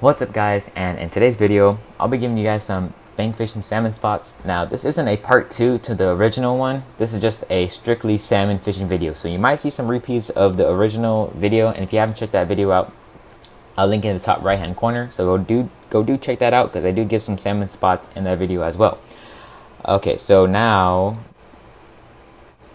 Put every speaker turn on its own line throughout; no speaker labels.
What's up guys, and in today's video I'll be giving you guys some bank fishing salmon spots. Now this isn't a part 2 to the original one. This is just a strictly salmon fishing video, so you might see some repeats of the original video, and if you haven't checked that video out, I'll link it in the top right hand corner, so go do check that out, because I do give some salmon spots in that video as well. Okay, so now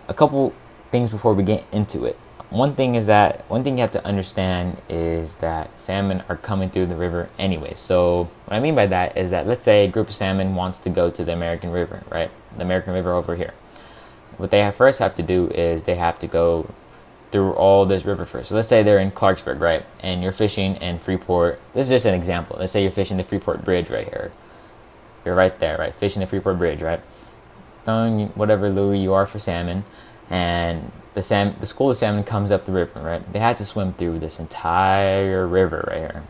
a couple things before we get into it. One thing you have to understand is that salmon are coming through the river anyway. So what I mean by that is that, let's say a group of salmon wants to go to the American River, right? The American River over here. What they first have to do is they have to go through all this river first. So let's say they're in Clarksburg, right? And you're fishing in Freeport. This is just an example. Let's say you're fishing the Freeport Bridge right here. You're right there, right? Fishing the Freeport Bridge, right? Throwing whatever lure you are for salmon, and the school of salmon comes up the river, right? They had to swim through this entire river right here.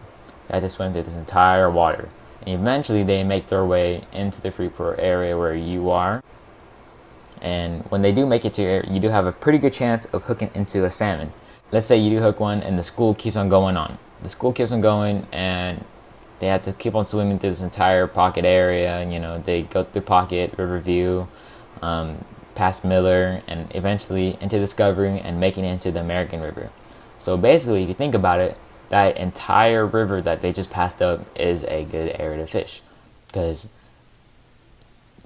They had to swim through this entire water. And eventually they make their way into the Freeport area where you are. And when they do make it to your area, you do have a pretty good chance of hooking into a salmon. Let's say you do hook one and the school keeps on going on. The school keeps on going and they had to keep on swimming through this entire pocket area. And, you know, they go through Pocket, Riverview, past Miller, and eventually into Discovery and making it into the American River. So basically, if you think about it, that entire river that they just passed up is a good area to fish, because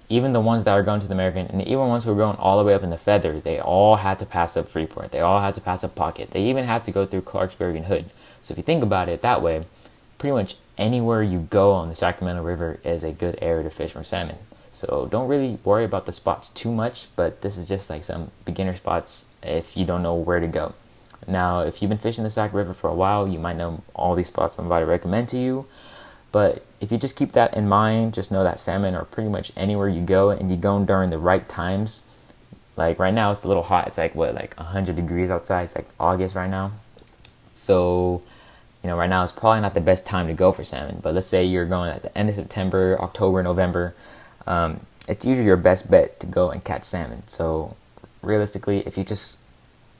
even the ones that are going to the American, and even ones who are going all the way up in the Feather, they all had to pass up Freeport. They all had to pass up Pocket. They even had to go through Clarksburg and Hood. So if you think about it that way, pretty much anywhere you go on the Sacramento River is a good area to fish for salmon. So don't really worry about the spots too much, but this is just like some beginner spots if you don't know where to go. Now, if you've been fishing the Sac River for a while, you might know all these spots I'm about to recommend to you. But if you just keep that in mind, just know that salmon are pretty much anywhere you go, and you go during the right times. Like right now, it's a little hot. It's like 100 degrees outside. It's like August right now. So, you know, right now it's probably not the best time to go for salmon. But let's say you're going at the end of September, October, November. It's usually your best bet to go and catch salmon. So realistically, if you just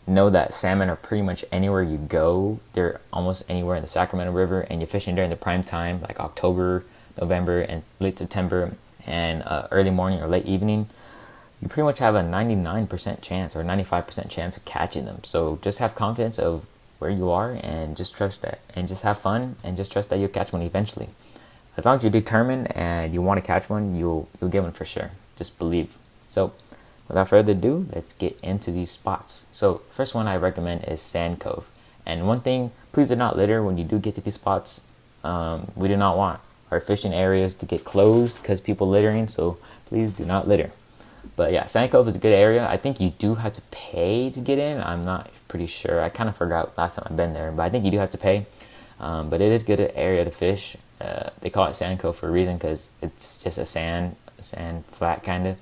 know that salmon are pretty much anywhere you go, they're almost anywhere in the Sacramento River, and you're fishing during the prime time, like October, November, and late September, and early morning or late evening, you pretty much have a 99% chance or 95% chance of catching them. So just have confidence of where you are, and just trust that, and just have fun, and just trust that you'll catch one eventually. As long as you're determined and you want to catch one, you'll get one for sure. Just believe. So without further ado, let's get into these spots. So first one I recommend is Sand Cove. And one thing, please do not litter when you do get to these spots. We do not want our fishing areas to get closed because people littering, so please do not litter. But yeah, Sand Cove is a good area. I think you do have to pay to get in. I'm not pretty sure. I kind of forgot last time I've been there, but I think you do have to pay. But it is a good area to fish. They call it Sand Cove for a reason, because it's just a sand flat kind of.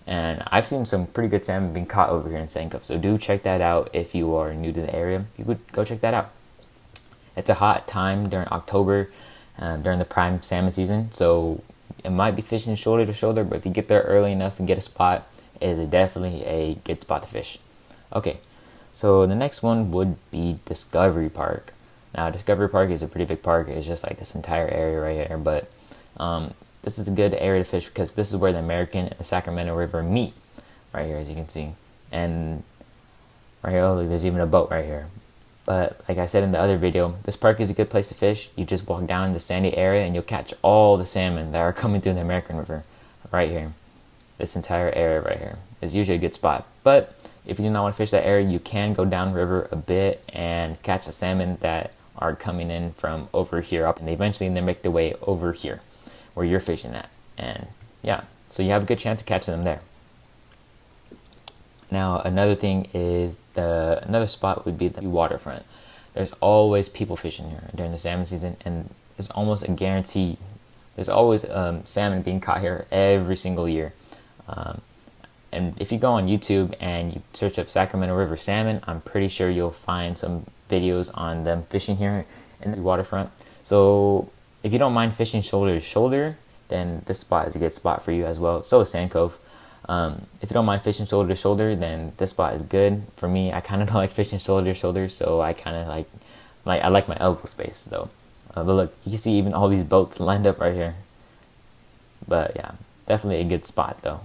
And I've seen some pretty good salmon being caught over here in Sand Cove. So do check that out if you are new to the area. You could go check that out. It's a hot time during October, during the prime salmon season. So it might be fishing shoulder to shoulder, but if you get there early enough and get a spot, it is definitely a good spot to fish. Okay, so the next one would be Discovery Park. Now, Discovery Park is a pretty big park. It's just like this entire area right here. But this is a good area to fish because this is where the American and the Sacramento River meet. Right here, as you can see. And right here, look, there's even a boat right here. But like I said in the other video, this park is a good place to fish. You just walk down the sandy area and you'll catch all the salmon that are coming through the American River. Right here. This entire area right here is usually a good spot. But if you do not want to fish that area, you can go downriver a bit and catch the salmon that are coming in from over here up, and eventually they make their way over here where you're fishing at. And yeah, so you have a good chance of catching them there. Now another thing is another spot would be the waterfront. There's always people fishing here during the salmon season, and there's almost a guarantee. There's always salmon being caught here every single year. And if you go on YouTube and you search up Sacramento River salmon, I'm pretty sure you'll find some videos on them fishing here in the waterfront. So if you don't mind fishing shoulder to shoulder, then this spot is a good spot for you as well. So is Sand Cove. If you don't mind fishing shoulder to shoulder, then this spot is good for me. I kind of don't like fishing shoulder to shoulder, so I kind of like I like my elbow space though. But look, you can see even all these boats lined up right here. But yeah, definitely a good spot though.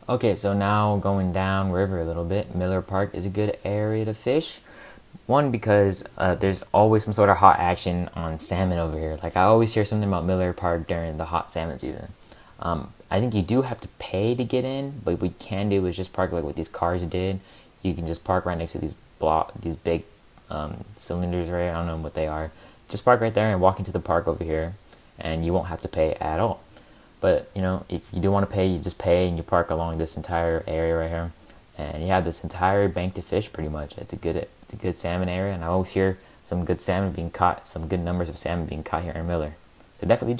Okay, so now going down river a little bit, Miller Park is a good area to fish. One, because there's always some sort of hot action on salmon over here. Like I always hear something about Miller Park during the hot salmon season. I think you do have to pay to get in, but what you can do is just park like what these cars did. You can just park right next to these big cylinders right here. I don't know what they are. Just park right there and walk into the park over here, and you won't have to pay at all. But you know, if you do want to pay, you just pay and you park along this entire area right here, and you have this entire bank to fish pretty much. It's a good salmon area, and I always hear some good salmon being caught, some good numbers of salmon being caught here in Miller. So definitely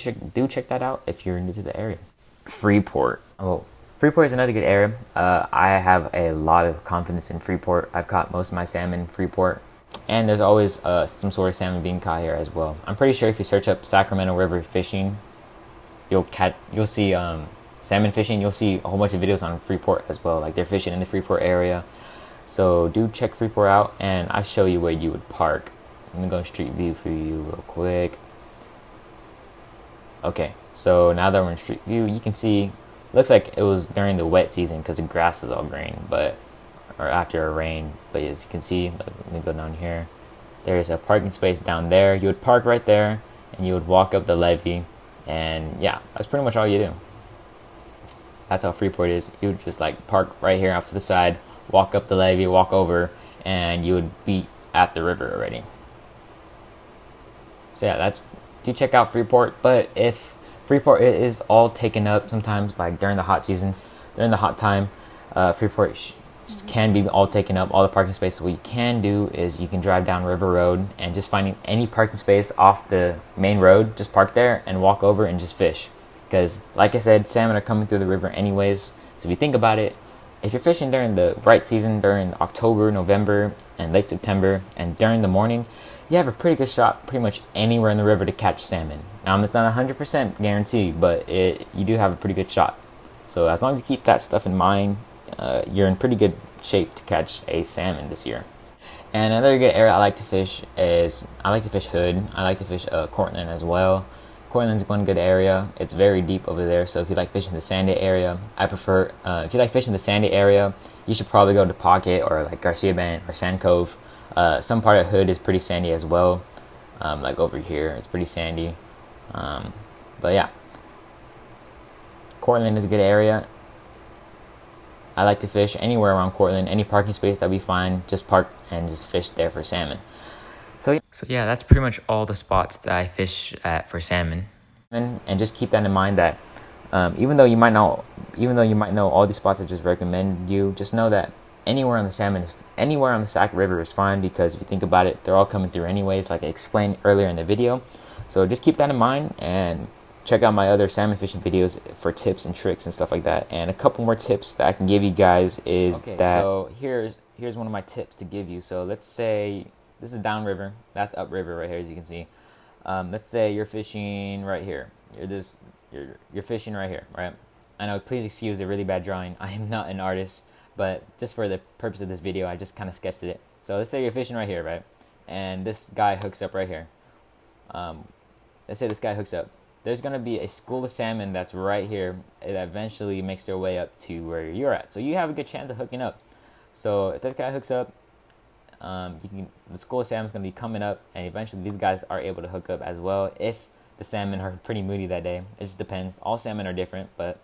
check that out if you're new to the area. Freeport. Oh, Freeport is another good area. I have a lot of confidence in Freeport. I've caught most of my salmon in Freeport, and there's always some sort of salmon being caught here as well. I'm pretty sure if you search up Sacramento River fishing, you'll see salmon fishing. You'll see a whole bunch of videos on Freeport as well. Like they're fishing in the Freeport area. So do check Freeport out, and I'll show you where you would park. I'm gonna go street view for you real quick. Okay, so now that we're in street view, you can see, looks like it was during the wet season because the grass is all green, or after a rain. But as you can see, let me go down here. There's a parking space down there. You would park right there, and you would walk up the levee, and yeah, that's pretty much all you do. That's how Freeport is. You would just like park right here off to the side, walk up the levee, walk over, and you would be at the river already. So yeah, do check out Freeport. But if Freeport is all taken up sometimes, like during the hot season, during the hot time, Freeport can be all taken up, all the parking spaces. What you can do is you can drive down River Road and just finding any parking space off the main road, just park there and walk over and just fish. Because like I said, salmon are coming through the river anyways. So if you think about it, if you're fishing during the right season, during October, November, and late September, and during the morning, you have a pretty good shot pretty much anywhere in the river to catch salmon. Now, it's not 100% guaranteed, but you do have a pretty good shot. So as long as you keep that stuff in mind, you're in pretty good shape to catch a salmon this year. And another good area I like to fish is, I like to fish Hood. I like to fish Cortland as well. Cortland's one good area. It's very deep over there, so if you like fishing the sandy area, if you like fishing the sandy area, you should probably go to Pocket or like Garcia Bend or Sand Cove. Some part of Hood is pretty sandy as well. Like over here, it's pretty sandy. But yeah, Cortland is a good area. I like to fish anywhere around Cortland. Any parking space that we find, just park and just fish there for salmon. So yeah, that's pretty much all the spots that I fish at for salmon. And just keep that in mind that even though you might know all these spots I just recommended you, just know that anywhere on the Sac River is fine, because if you think about it, they're all coming through anyways, like I explained earlier in the video. So just keep that in mind and check out my other salmon fishing videos for tips and tricks and stuff like that. And a couple more tips that I can give you guys is so here's one of my tips to give you. So let's say this is downriver, that's upriver right here, as you can see. Let's say you're fishing right here. You're fishing right here, right? I know, please excuse the really bad drawing. I am not an artist, but just for the purpose of this video, I just kind of sketched it. So let's say you're fishing right here, right? And this guy hooks up right here. Let's say this guy hooks up. There's going to be a school of salmon that's right here that eventually makes their way up to where you're at. So you have a good chance of hooking up. So if this guy hooks up, the school of salmon is going to be coming up, and eventually these guys are able to hook up as well if the salmon are pretty moody that day. It just depends. All salmon are different, but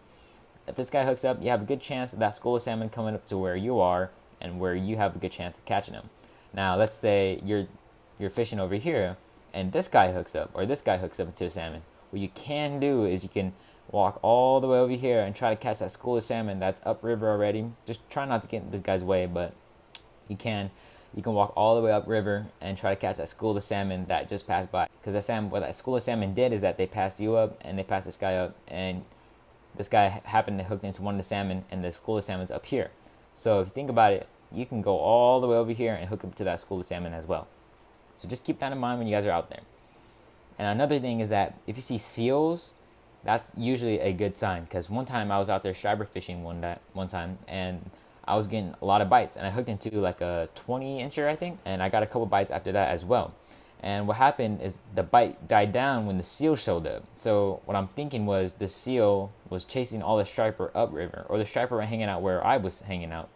if this guy hooks up, you have a good chance of that school of salmon coming up to where you are and where you have a good chance of catching them. Now, let's say you're fishing over here and this guy hooks up, or this guy hooks up into a salmon. What you can do is you can walk all the way over here and try to catch that school of salmon that's upriver already. Just try not to get in this guy's way, but you can walk all the way upriver and try to catch that school of salmon that just passed by. Because what that school of salmon did is that they passed you up and they passed this guy up, and this guy happened to hook into one of the salmon, and the school of salmon's up here. So if you think about it, you can go all the way over here and hook up to that school of salmon as well. So just keep that in mind when you guys are out there. And another thing is that if you see seals, that's usually a good sign. Because one time I was out there striper fishing one time, and I was getting a lot of bites, and I hooked into like a 20-incher, I think, and I got a couple bites after that as well. And what happened is the bite died down when the seal showed up. So what I'm thinking was the seal was chasing all the striper upriver, or the striper were hanging out where I was hanging out,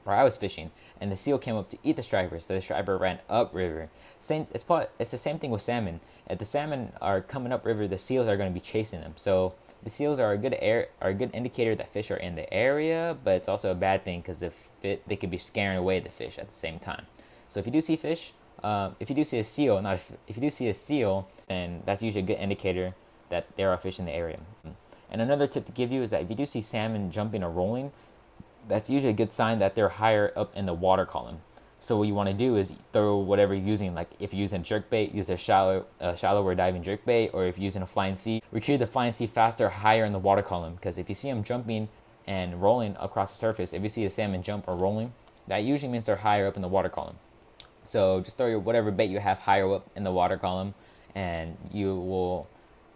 where I was fishing, and the seal came up to eat the striper, so the striper ran upriver. It's the same thing with salmon. If the salmon are coming upriver, the seals are going to be chasing them. So the seals are a good indicator that fish are in the area, but it's also a bad thing because they could be scaring away the fish at the same time. So if you do see fish, if you do see a seal, if you do see a seal, then that's usually a good indicator that there are fish in the area. And another tip to give you is that if you do see salmon jumping or rolling, that's usually a good sign that they're higher up in the water column. So what you want to do is throw whatever you're using, like if you're using jerkbait, use a shallower diving jerkbait, or if you're using a flying sea, retrieve the flying sea faster, higher in the water column. Because if you see them jumping and rolling across the surface, if you see a salmon jump or rolling, that usually means they're higher up in the water column. So just throw whatever bait you have higher up in the water column, and you will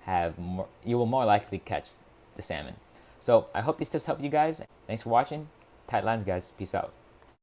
more likely catch the salmon. So I hope these tips help you guys. Thanks for watching. Tight lines, guys. Peace out.